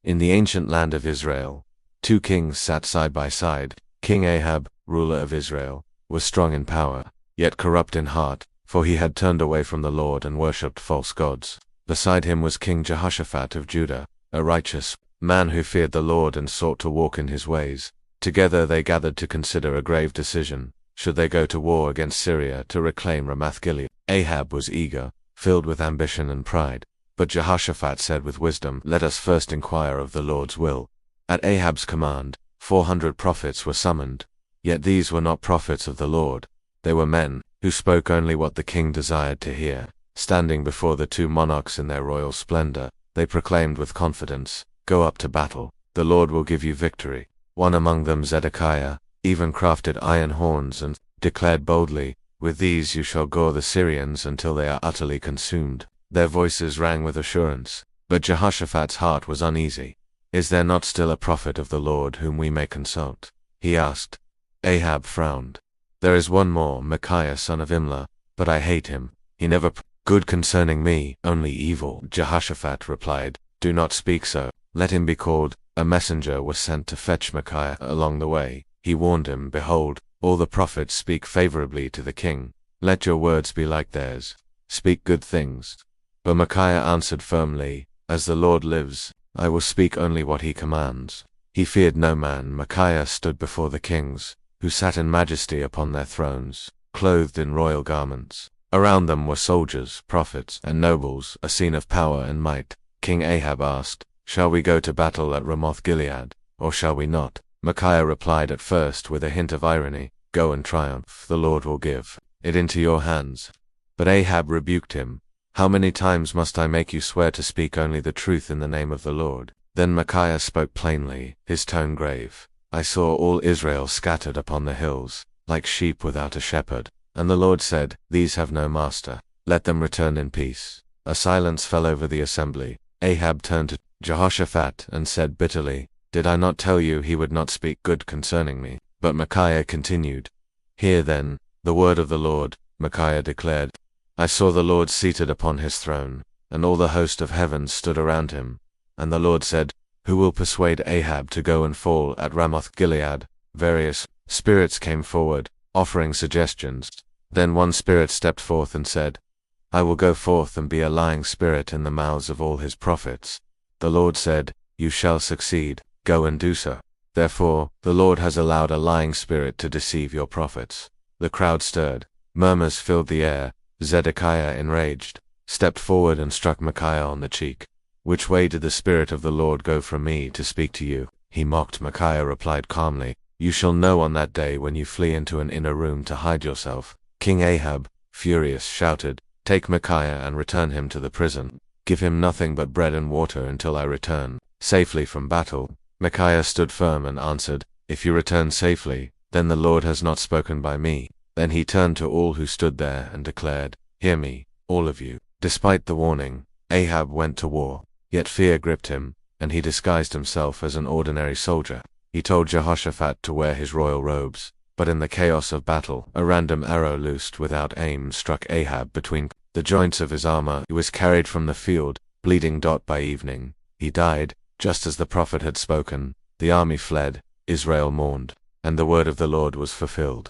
In the ancient land of Israel, two kings sat side by side. King Ahab, ruler of Israel, was strong in power, yet corrupt in heart, for he had turned away from the Lord and worshipped false gods. Beside him was King Jehoshaphat of Judah, a righteous man who feared the Lord and sought to walk in his ways. Together they gathered to consider a grave decision. Should they go to war against Syria to reclaim Ramoth-Gilead? Ahab was eager, filled with ambition and pride. But Jehoshaphat said with wisdom, "Let us first inquire of the Lord's will." At Ahab's command, 400 prophets were summoned. Yet these were not prophets of the Lord. They were men who spoke only what the king desired to hear. Standing before the two monarchs in their royal splendor, they proclaimed with confidence, "Go up to battle. The Lord will give you victory." One among them, Zedekiah, even crafted iron horns and declared boldly, "With these you shall gore the Syrians until they are utterly consumed." Their voices rang with assurance. But Jehoshaphat's heart was uneasy. "Is there not still a prophet of the Lord whom we may consult?" he asked. Ahab frowned. "There is one more, Micaiah son of Imlah, but I hate him. He never good concerning me, only evil." Jehoshaphat replied, "Do not speak so. Let him be called." A messenger was sent to fetch Micaiah. Along the way, he warned him, "Behold, all the prophets speak favorably to the king. Let your words be like theirs. Speak good things." But Micaiah answered firmly, "As the Lord lives, I will speak only what he commands." He feared no man. Micaiah stood before the kings, who sat in majesty upon their thrones, clothed in royal garments. Around them were soldiers, prophets, and nobles, a scene of power and might. King Ahab asked, "Shall we go to battle at Ramoth-Gilead, or shall we not?" Micaiah replied at first with a hint of irony, "Go and triumph. The Lord will give it into your hands." But Ahab rebuked him. "How many times must I make you swear to speak only the truth in the name of the Lord?" Then Micaiah spoke plainly, his tone grave. "I saw all Israel scattered upon the hills, like sheep without a shepherd. And the Lord said, These have no master. Let them return in peace." A silence fell over the assembly. Ahab turned to Jehoshaphat and said bitterly, "Did I not tell you he would not speak good concerning me?" But Micaiah continued, "Hear then the word of the Lord." Micaiah declared, "I saw the Lord seated upon his throne, and all the host of heaven stood around him. And the Lord said, Who will persuade Ahab to go and fall at Ramoth-Gilead?" Various spirits came forward, offering suggestions. Then one spirit stepped forth and said, "I will go forth and be a lying spirit in the mouths of all his prophets." The Lord said, "You shall succeed. Go and do so." Therefore, the Lord has allowed a lying spirit to deceive your prophets. The crowd stirred. Murmurs filled the air. Zedekiah, enraged, stepped forward and struck Micaiah on the cheek. "Which way did the Spirit of the Lord go from me to speak to you?" he mocked. Micaiah replied calmly, "You shall know on that day when you flee into an inner room to hide yourself." King Ahab, furious, shouted, "Take Micaiah and return him to the prison. Give him nothing but bread and water until I return safely from battle." Micaiah stood firm and answered, "If you return safely, then the Lord has not spoken by me." Then he turned to all who stood there and declared, "Hear me, all of you." Despite the warning, Ahab went to war. Yet fear gripped him, and he disguised himself as an ordinary soldier. He told Jehoshaphat to wear his royal robes. But in the chaos of battle, a random arrow loosed without aim struck Ahab between the joints of his armor. He was carried from the field, bleeding. By evening, he died, just as the prophet had spoken. The army fled, Israel mourned, and the word of the Lord was fulfilled.